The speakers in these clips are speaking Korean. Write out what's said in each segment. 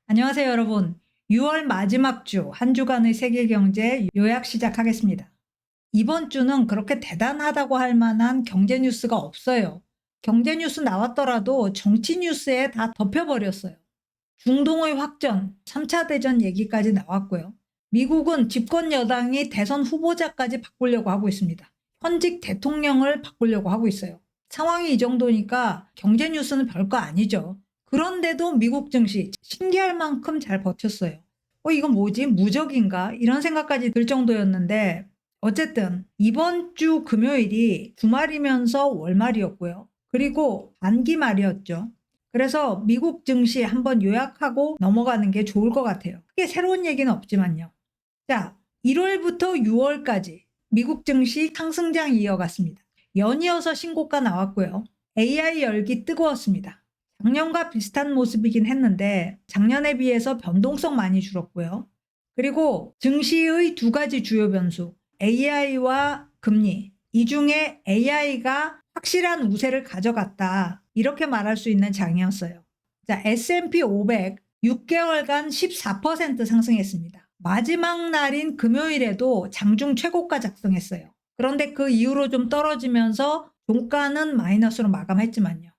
안녕하세요, 여러분. 6월 마지막 주, 한 주간의 세계 경제 요약 시작하겠습니다. 이번 주는 그렇게 대단하다고 할 만한 경제 뉴스가 없어요. 경제 뉴스 나왔더라도 정치 뉴스에 다 덮여버렸어요. 중동의 확전, 3차 대전 얘기까지 나왔고요. 미국은 집권 여당이 대선 후보자까지 바꾸려고 하고 있습니다. 현직 대통령을 바꾸려고 하고 있어요. 상황이 이 정도니까 경제 뉴스는 별거 아니죠. 그런데도 미국 증시 신기할 만큼 잘 버텼어요. 이건 뭐지? 무적인가? 이런 생각까지 들 정도였는데 어쨌든 이번 주 금요일이 주말이면서 월말이었고요. 그리고 반기 말이었죠. 그래서 미국 증시 한번 요약하고 넘어가는 게 좋을 것 같아요. 크게 새로운 얘기는 없지만요. 자, 1월부터 6월까지 미국 증시 상승장 이어갔습니다. 연이어서 신고가 나왔고요. AI 열기 뜨거웠습니다. 작년과 비슷한 모습이긴 했는데 작년에 비해서 변동성 많이 줄었고요. 그리고 증시의 두 가지 주요 변수, AI와 금리, 이 중에 AI가 확실한 우세를 가져갔다. 이렇게 말할 수 있는 장이었어요. 자, S&P 500 6개월간 14% 상승했습니다. 마지막 날인 금요일에도 장중 최고가 작성했어요. 그런데 그 이후로 좀 떨어지면서 종가는 마이너스로 마감했지만요.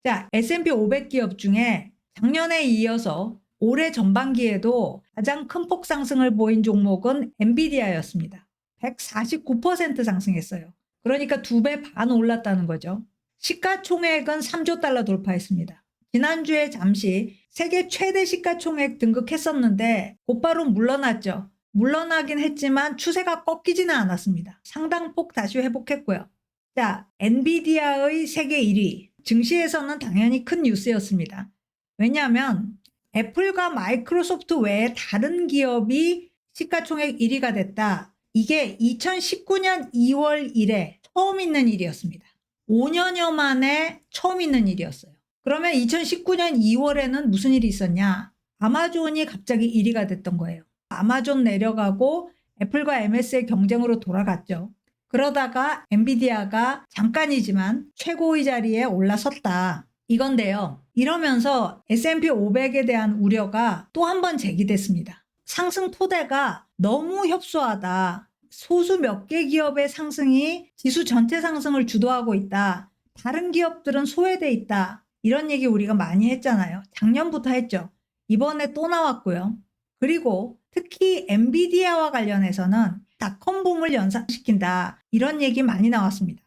자, S&P 500 기업 중에 작년에 이어서 올해 전반기에도 가장 큰 폭 상승을 보인 종목은 엔비디아였습니다. 149% 상승했어요. 그러니까 2배 반 올랐다는 거죠. 시가총액은 3조 달러 돌파했습니다. 지난주에 잠시 세계 최대 시가총액 등극했었는데 곧바로 물러났죠. 물러나긴 했지만 추세가 꺾이지는 않았습니다. 상당폭 다시 회복했고요. 자, 엔비디아의 세계 1위. 증시에서는 당연히 큰 뉴스였습니다. 왜냐하면 애플과 마이크로소프트 외에 다른 기업이 시가총액 1위가 됐다. 이게 2019년 2월 이래 처음 있는 일이었습니다. 5년여 만에 처음 있는 일이었어요. 그러면 2019년 2월에는 무슨 일이 있었냐? 아마존이 갑자기 1위가 됐던 거예요. 아마존 내려가고 애플과 MS의 경쟁으로 돌아갔죠. 그러다가 엔비디아가 잠깐이지만 최고의 자리에 올라섰다. 이건데요. 이러면서 S&P 500에 대한 우려가 또 한 번 제기됐습니다. 상승 토대가 너무 협소하다. 소수 몇 개 기업의 상승이 지수 전체 상승을 주도하고 있다. 다른 기업들은 소외돼 있다. 이런 얘기 우리가 많이 했잖아요. 작년부터 했죠. 이번에 또 나왔고요. 그리고 특히 엔비디아와 관련해서는 닷컴 붐을 연상시킨다. 이런 얘기 많이 나왔습니다.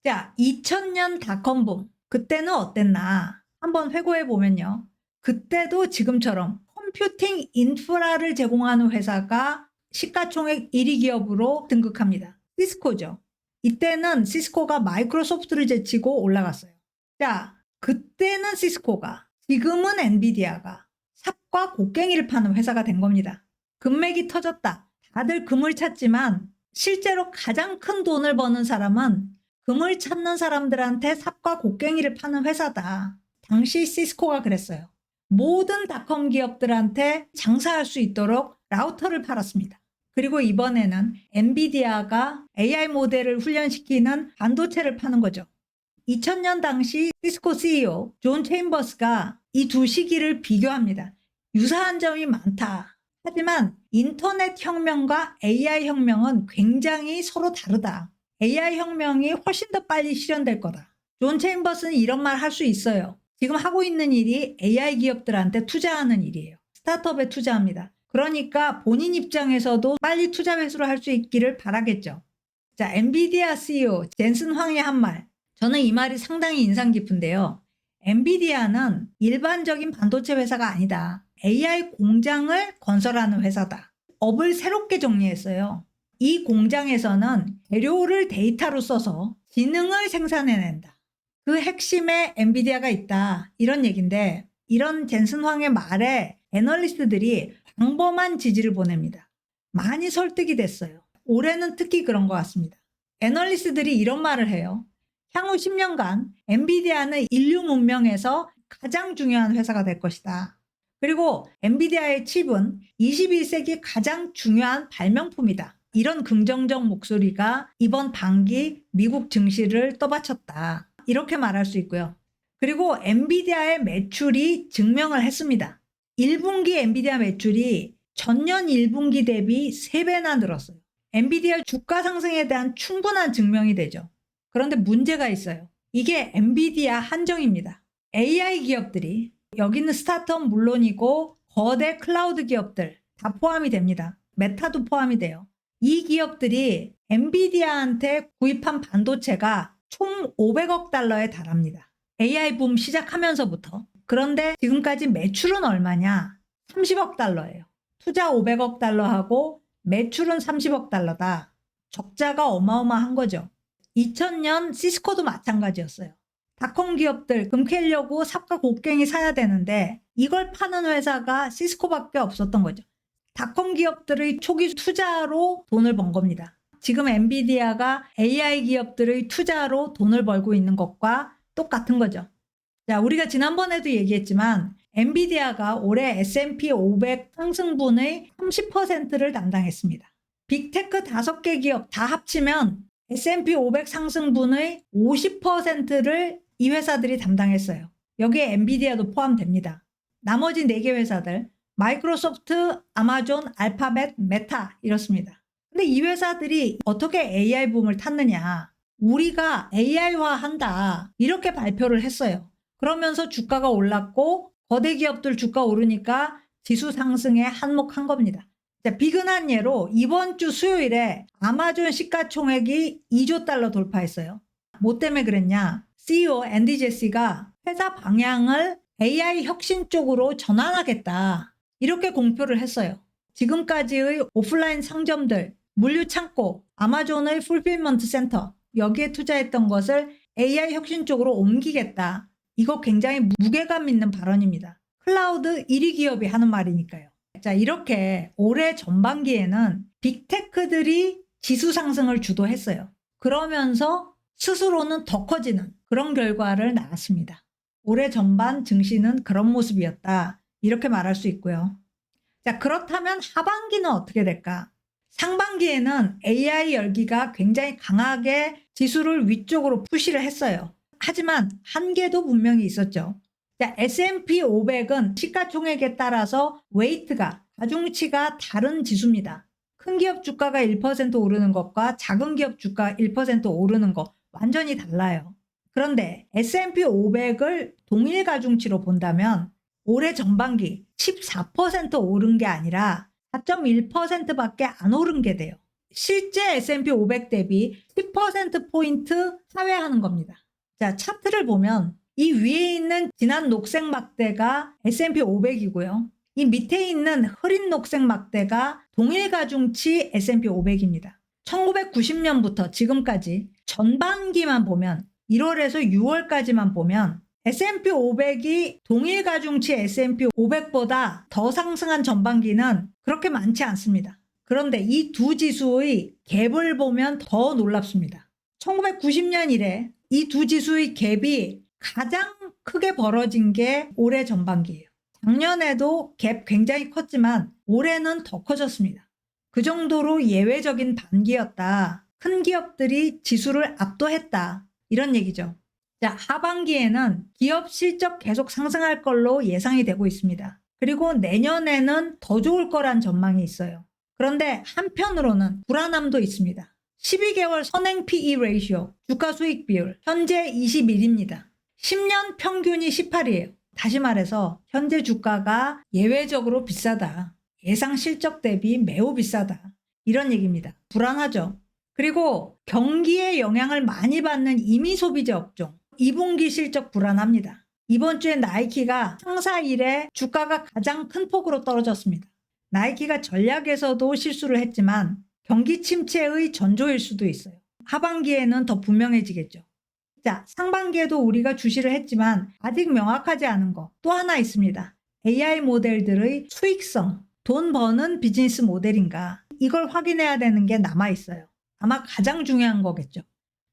자, 2000년 닷컴 붐. 그때는 어땠나? 한번 회고해 보면요. 그때도 지금처럼 컴퓨팅 인프라를 제공하는 회사가 시가총액 1위 기업으로 등극합니다. 시스코죠. 이때는 시스코가 마이크로소프트를 제치고 올라갔어요. 자, 그때는 시스코가, 지금은 엔비디아가 삽과 곡괭이를 파는 회사가 된 겁니다. 금맥이 터졌다. 다들 금을 찾지만 실제로 가장 큰 돈을 버는 사람은 금을 찾는 사람들한테 삽과 곡괭이를 파는 회사다. 당시 시스코가 그랬어요. 모든 닷컴 기업들한테 장사할 수 있도록 라우터를 팔았습니다. 그리고 이번에는 엔비디아가 AI 모델을 훈련시키는 반도체를 파는 거죠. 2000년 당시 시스코 CEO 존 체임버스가 이 두 시기를 비교합니다. 유사한 점이 많다. 하지만 인터넷 혁명과 AI 혁명은 굉장히 서로 다르다. AI 혁명이 훨씬 더 빨리 실현될 거다. 존 체임버스는 이런 말 할 수 있어요. 지금 하고 있는 일이 AI 기업들한테 투자하는 일이에요. 스타트업에 투자합니다. 그러니까 본인 입장에서도 빨리 투자 회수를 할 수 있기를 바라겠죠. 자, 엔비디아 CEO 젠슨 황이 한 말. 저는 이 말이 상당히 인상 깊은데요. 엔비디아는 일반적인 반도체 회사가 아니다. AI 공장을 건설하는 회사다. 업을 새롭게 정리했어요. 이 공장에서는 재료를 데이터로 써서 지능을 생산해낸다. 그 핵심에 엔비디아가 있다. 이런 얘기인데 이런 젠슨 황의 말에 애널리스트들이 광범한 지지를 보냅니다. 많이 설득이 됐어요. 올해는 특히 그런 것 같습니다. 애널리스트들이 이런 말을 해요. 향후 10년간 엔비디아는 인류 문명에서 가장 중요한 회사가 될 것이다. 그리고 엔비디아의 칩은 21세기 가장 중요한 발명품이다. 이런 긍정적 목소리가 이번 반기 미국 증시를 떠받쳤다. 이렇게 말할 수 있고요. 그리고 엔비디아의 매출이 증명을 했습니다. 1분기 엔비디아 매출이 전년 1분기 대비 3배나 늘었어요. 엔비디아 주가 상승에 대한 충분한 증명이 되죠. 그런데 문제가 있어요. 이게 엔비디아 한정입니다. AI 기업들이, 여기 있는 스타트업 물론이고 거대 클라우드 기업들 다 포함이 됩니다. 메타도 포함이 돼요. 이 기업들이 엔비디아한테 구입한 반도체가 총 500억 달러에 달합니다. AI 붐 시작하면서부터. 그런데 지금까지 매출은 얼마냐? 30억 달러예요. 투자 500억 달러하고 매출은 30억 달러다. 적자가 어마어마한 거죠. 2000년 시스코도 마찬가지였어요. 닷컴 기업들 금 캐려고 삽과 곡괭이 사야 되는데 이걸 파는 회사가 시스코밖에 없었던 거죠. 닷컴 기업들의 초기 투자로 돈을 번 겁니다. 지금 엔비디아가 AI 기업들의 투자로 돈을 벌고 있는 것과 똑같은 거죠. 자, 우리가 지난번에도 얘기했지만 엔비디아가 올해 S&P 500 상승분의 30%를 담당했습니다. 빅테크 5개 기업 다 합치면 S&P 500 상승분의 50%를 이 회사들이 담당했어요. 여기에 엔비디아도 포함됩니다. 나머지 4개 회사들 마이크로소프트, 아마존, 알파벳, 메타 이렇습니다. 근데 이 회사들이 어떻게 AI 붐을 탔느냐? 우리가 AI화 한다 이렇게 발표를 했어요. 그러면서 주가가 올랐고 거대 기업들 주가 오르니까 지수 상승에 한몫한 겁니다. 자, 비근한 예로 이번 주 수요일에 아마존 시가총액이 2조 달러 돌파했어요. 뭐 때문에 그랬냐? CEO 앤디 제시가 회사 방향을 AI 혁신 쪽으로 전환하겠다. 이렇게 공표를 했어요. 지금까지의 오프라인 상점들, 물류창고, 아마존의 풀필먼트 센터 여기에 투자했던 것을 AI 혁신 쪽으로 옮기겠다. 이거 굉장히 무게감 있는 발언입니다. 클라우드 1위 기업이 하는 말이니까요. 자, 이렇게 올해 전반기에는 빅테크들이 지수 상승을 주도했어요. 그러면서 스스로는 더 커지는 그런 결과를 낳았습니다. 올해 전반 증시는 그런 모습이었다. 이렇게 말할 수 있고요. 자, 그렇다면 하반기는 어떻게 될까? 상반기에는 AI 열기가 굉장히 강하게 지수를 위쪽으로 푸시를 했어요. 하지만 한계도 분명히 있었죠. 자, S&P 500은 시가총액에 따라서 웨이트가, 가중치가 다른 지수입니다. 큰 기업 주가가 1% 오르는 것과 작은 기업 주가 1% 오르는 것 완전히 달라요. 그런데 S&P 500을 동일 가중치로 본다면 올해 전반기 14% 오른 게 아니라 4.1%밖에 안 오른 게 돼요. 실제 S&P 500 대비 10%포인트 하회하는 겁니다. 자, 차트를 보면 이 위에 있는 진한 녹색 막대가 S&P 500이고요. 이 밑에 있는 흐린 녹색 막대가 동일 가중치 S&P 500입니다. 1990년부터 지금까지 전반기만 보면 1월에서 6월까지만 보면 S&P 500이 동일 가중치 S&P 500보다 더 상승한 전반기는 그렇게 많지 않습니다. 그런데 이 두 지수의 갭을 보면 더 놀랍습니다. 1990년 이래 이 두 지수의 갭이 가장 크게 벌어진 게 올해 전반기예요. 작년에도 갭 굉장히 컸지만 올해는 더 커졌습니다. 그 정도로 예외적인 반기였다. 큰 기업들이 지수를 압도했다. 이런 얘기죠. 자, 하반기에는 기업 실적 계속 상승할 걸로 예상이 되고 있습니다. 그리고 내년에는 더 좋을 거란 전망이 있어요. 그런데 한편으로는 불안함도 있습니다. 12개월 선행 PE 레이시오, 주가 수익 비율, 현재 21입니다. 10년 평균이 18이에요. 다시 말해서 현재 주가가 예외적으로 비싸다. 예상 실적 대비 매우 비싸다. 이런 얘기입니다. 불안하죠. 그리고 경기에 영향을 많이 받는 임의 소비재 업종, 2분기 실적 불안합니다. 이번 주에 나이키가 상사 이래 주가가 가장 큰 폭으로 떨어졌습니다. 나이키가 전략에서도 실수를 했지만 경기 침체의 전조일 수도 있어요. 하반기에는 더 분명해지겠죠. 자, 상반기에도 우리가 주시를 했지만 아직 명확하지 않은 거 또 하나 있습니다. AI 모델들의 수익성, 돈 버는 비즈니스 모델인가 이걸 확인해야 되는 게 남아있어요. 아마 가장 중요한 거겠죠.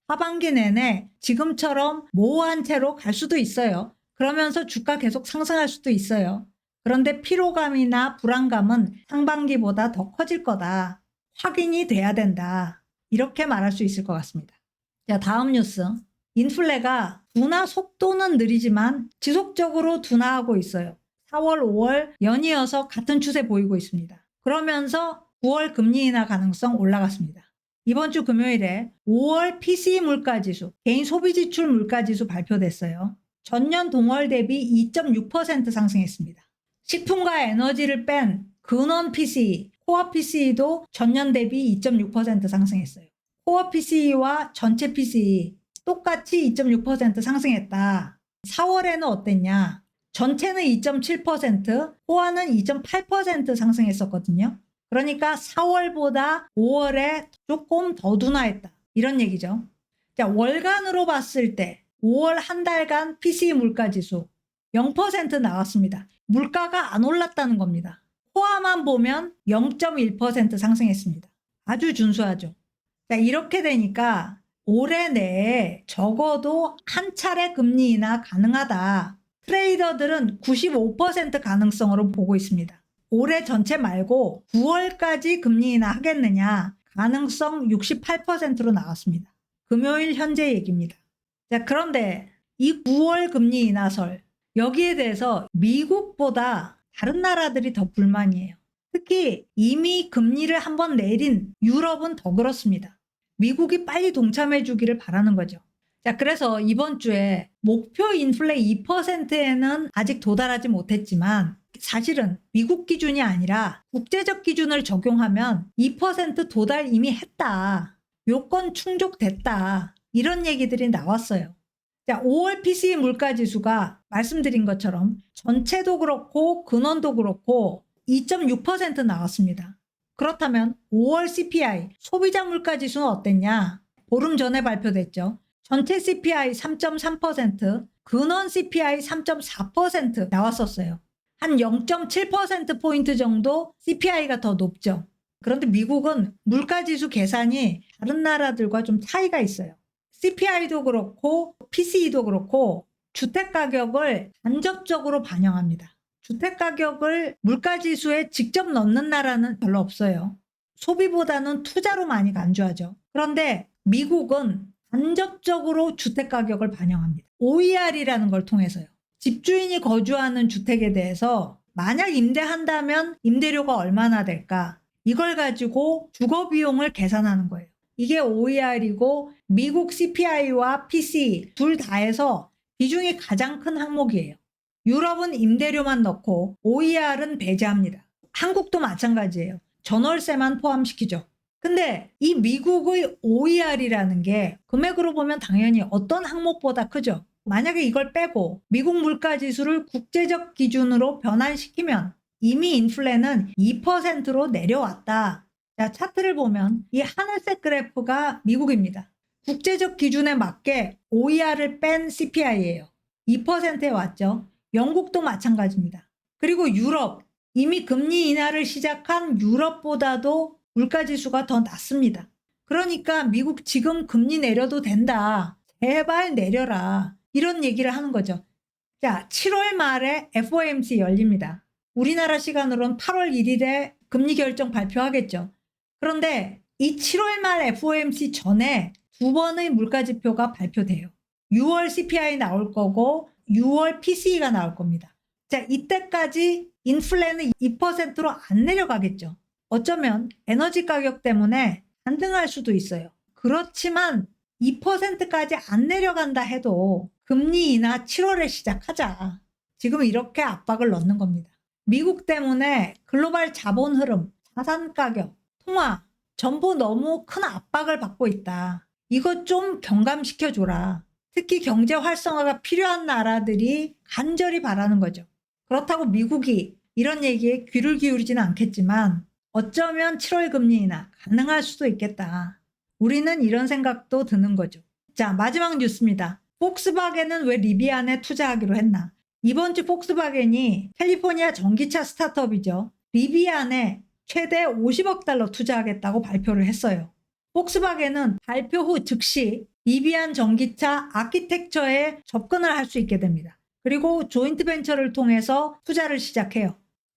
하반기 내내 지금처럼 모호한 채로 갈 수도 있어요. 그러면서 주가 계속 상승할 수도 있어요. 그런데 피로감이나 불안감은 상반기보다 더 커질 거다. 확인이 돼야 된다. 이렇게 말할 수 있을 것 같습니다. 자, 다음 뉴스. 인플레가 둔화 속도는 느리지만 지속적으로 둔화하고 있어요. 4월, 5월 연이어서 같은 추세 보이고 있습니다. 그러면서 9월 금리 인하 가능성 올라갔습니다. 이번 주 금요일에 5월 PCE 물가지수, 개인 소비지출 물가지수 발표됐어요. 전년 동월 대비 2.6% 상승했습니다. 식품과 에너지를 뺀 근원 PCE, 코어 PCE도 전년 대비 2.6% 상승했어요. 코어 PCE와 전체 PCE 똑같이 2.6% 상승했다. 4월에는 어땠냐? 전체는 2.7%, 코어는 2.8% 상승했었거든요. 그러니까 4월보다 5월에 조금 더 둔화했다. 이런 얘기죠. 자, 월간으로 봤을 때 5월 한 달간 PCE 물가지수 0% 나왔습니다. 물가가 안 올랐다는 겁니다. 코어만 보면 0.1% 상승했습니다. 아주 준수하죠. 자, 이렇게 되니까 올해 내에 적어도 한 차례 금리 인하 가능하다. 트레이더들은 95% 가능성으로 보고 있습니다. 올해 전체 말고 9월까지 금리 인하 하겠느냐? 가능성 68%로 나왔습니다. 금요일 현재 얘기입니다. 자, 그런데 이 9월 금리 인하설, 여기에 대해서 미국보다 다른 나라들이 더 불만이에요. 특히 이미 금리를 한번 내린 유럽은 더 그렇습니다. 미국이 빨리 동참해 주기를 바라는 거죠. 자, 그래서 이번 주에 목표 인플레 2%에는 아직 도달하지 못했지만 사실은 미국 기준이 아니라 국제적 기준을 적용하면 2% 도달 이미 했다. 요건 충족됐다. 이런 얘기들이 나왔어요. 자, 5월 PCE 물가지수가 말씀드린 것처럼 전체도 그렇고 근원도 그렇고 2.6% 나왔습니다. 그렇다면 5월 CPI 소비자 물가지수는 어땠냐? 보름 전에 발표됐죠. 전체 CPI 3.3%, 근원 CPI 3.4% 나왔었어요. 한 0.7%포인트 정도 CPI가 더 높죠. 그런데 미국은 물가지수 계산이 다른 나라들과 좀 차이가 있어요. CPI도 그렇고 PCE도 그렇고 주택가격을 간접적으로 반영합니다. 주택가격을 물가지수에 직접 넣는 나라는 별로 없어요. 소비보다는 투자로 많이 간주하죠. 그런데 미국은 간접적으로 주택가격을 반영합니다. OER이라는 걸 통해서요. 집주인이 거주하는 주택에 대해서 만약 임대한다면 임대료가 얼마나 될까? 이걸 가지고 주거비용을 계산하는 거예요. 이게 OER이고 미국 CPI와 PCE 둘 다 해서 비중이 가장 큰 항목이에요. 유럽은 임대료만 넣고 OER은 배제합니다. 한국도 마찬가지예요. 전월세만 포함시키죠. 근데 이 미국의 OER이라는 게 금액으로 보면 당연히 어떤 항목보다 크죠. 만약에 이걸 빼고 미국 물가지수를 국제적 기준으로 변환시키면 이미 인플레는 2%로 내려왔다. 자, 차트를 보면 이 하늘색 그래프가 미국입니다. 국제적 기준에 맞게 OER을 뺀 CPI예요. 2%에 왔죠. 영국도 마찬가지입니다. 그리고 유럽, 이미 금리 인하를 시작한 유럽보다도 물가지수가 더 낮습니다. 그러니까 미국 지금 금리 내려도 된다. 제발 내려라. 이런 얘기를 하는 거죠. 자, 7월 말에 FOMC 열립니다. 우리나라 시간으로는 8월 1일에 금리 결정 발표하겠죠. 그런데 이 7월 말 FOMC 전에 두 번의 물가지표가 발표돼요. 6월 CPI 나올 거고 6월 PCE가 나올 겁니다. 자, 이때까지 인플레는 2%로 안 내려가겠죠. 어쩌면 에너지 가격 때문에 반등할 수도 있어요. 그렇지만 2%까지 안 내려간다 해도 금리 인하 7월에 시작하자. 지금 이렇게 압박을 넣는 겁니다. 미국 때문에 글로벌 자본 흐름, 자산 가격, 통화 전부 너무 큰 압박을 받고 있다. 이거 좀 경감시켜줘라. 특히 경제 활성화가 필요한 나라들이 간절히 바라는 거죠. 그렇다고 미국이 이런 얘기에 귀를 기울이지는 않겠지만 어쩌면 7월 금리 인하 가능할 수도 있겠다. 우리는 이런 생각도 드는 거죠. 자, 마지막 뉴스입니다. 폭스바겐은 왜 리비안에 투자하기로 했나? 이번 주 폭스바겐이 캘리포니아 전기차 스타트업이죠. 리비안에 최대 50억 달러 투자하겠다고 발표를 했어요. 폭스바겐은 발표 후 즉시 리비안 전기차 아키텍처에 접근을 할 수 있게 됩니다. 그리고 조인트 벤처를 통해서 투자를 시작해요.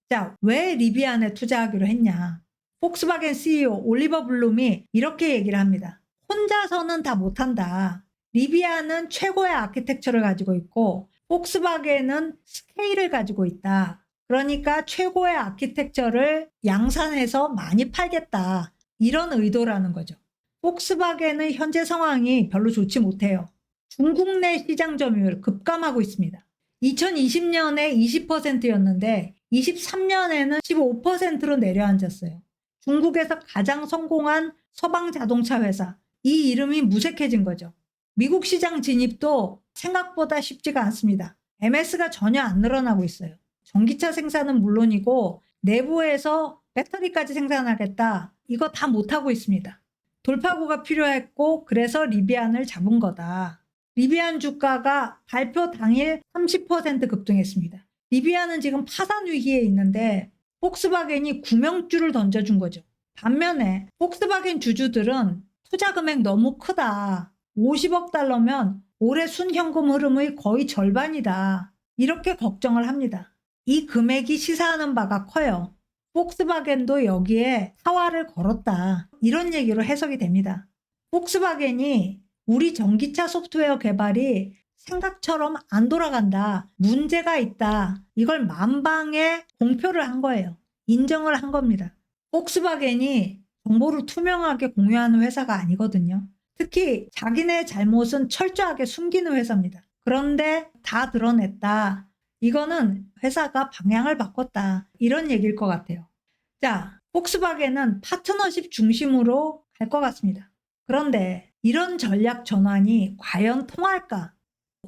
자, 왜 리비안에 투자하기로 했냐? 폭스바겐 CEO 올리버 블룸이 이렇게 얘기를 합니다. 혼자서는 다 못한다. 리비안은 최고의 아키텍처를 가지고 있고 폭스바겐은 스케일을 가지고 있다. 그러니까 최고의 아키텍처를 양산해서 많이 팔겠다. 이런 의도라는 거죠. 폭스바겐의 현재 상황이 별로 좋지 못해요. 중국 내 시장 점유율 급감하고 있습니다. 2020년에 20%였는데 23년에는 15%로 내려앉았어요. 중국에서 가장 성공한 서방 자동차 회사, 이 이름이 무색해진 거죠. 미국 시장 진입도 생각보다 쉽지가 않습니다. MS가 전혀 안 늘어나고 있어요. 전기차 생산은 물론이고 내부에서 배터리까지 생산하겠다. 이거 다 못하고 있습니다. 돌파구가 필요했고 그래서 리비안을 잡은 거다. 리비안 주가가 발표 당일 30% 급등했습니다. 리비안은 지금 파산 위기에 있는데 폭스바겐이 구명줄을 던져준 거죠. 반면에 폭스바겐 주주들은 투자 금액 너무 크다. 50억 달러면 올해 순현금 흐름의 거의 절반이다. 이렇게 걱정을 합니다. 이 금액이 시사하는 바가 커요. 폭스바겐도 여기에 사활을 걸었다. 이런 얘기로 해석이 됩니다. 폭스바겐이 우리 전기차 소프트웨어 개발이 생각처럼 안 돌아간다. 문제가 있다. 이걸 만방에 공표를 한 거예요. 인정을 한 겁니다. 폭스바겐이 정보를 투명하게 공유하는 회사가 아니거든요. 특히 자기네 잘못은 철저하게 숨기는 회사입니다. 그런데 다 드러냈다. 이거는 회사가 방향을 바꿨다. 이런 얘기일 것 같아요. 자, 폭스바겐은 파트너십 중심으로 갈 것 같습니다. 그런데 이런 전략 전환이 과연 통할까?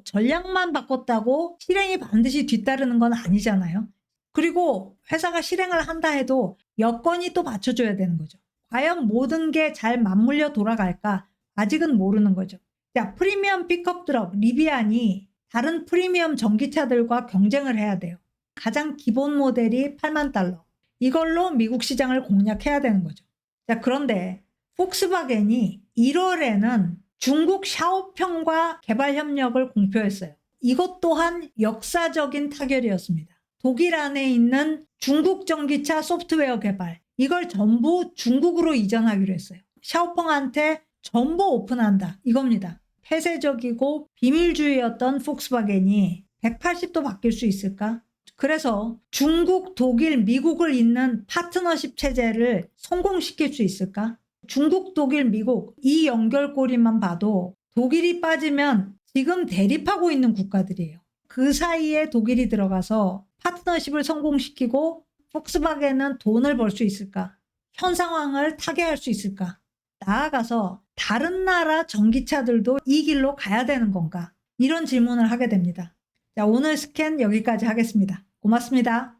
전략만 바꿨다고 실행이 반드시 뒤따르는 건 아니잖아요. 그리고 회사가 실행을 한다 해도 여건이 또 받쳐줘야 되는 거죠. 과연 모든 게 잘 맞물려 돌아갈까? 아직은 모르는 거죠. 자, 프리미엄 픽업 트럭 리비안이 다른 프리미엄 전기차들과 경쟁을 해야 돼요. 가장 기본 모델이 8만 달러. 이걸로 미국 시장을 공략해야 되는 거죠. 자, 그런데 폭스바겐이 1월에는 중국 샤오평과 개발 협력을 공표했어요. 이것 또한 역사적인 타결이었습니다. 독일 안에 있는 중국 전기차 소프트웨어 개발, 이걸 전부 중국으로 이전하기로 했어요. 샤오펑한테 전부 오픈한다. 이겁니다. 폐쇄적이고 비밀주의였던 폭스바겐이 180도 바뀔 수 있을까? 그래서 중국, 독일, 미국을 잇는 파트너십 체제를 성공시킬 수 있을까? 중국, 독일, 미국 이 연결고리만 봐도 독일이 빠지면 지금 대립하고 있는 국가들이에요. 그 사이에 독일이 들어가서 파트너십을 성공시키고 폭스바겐은 돈을 벌 수 있을까? 현 상황을 타개할 수 있을까? 나아가서 다른 나라 전기차들도 이 길로 가야 되는 건가? 이런 질문을 하게 됩니다. 자, 오늘 스캔 여기까지 하겠습니다. 고맙습니다.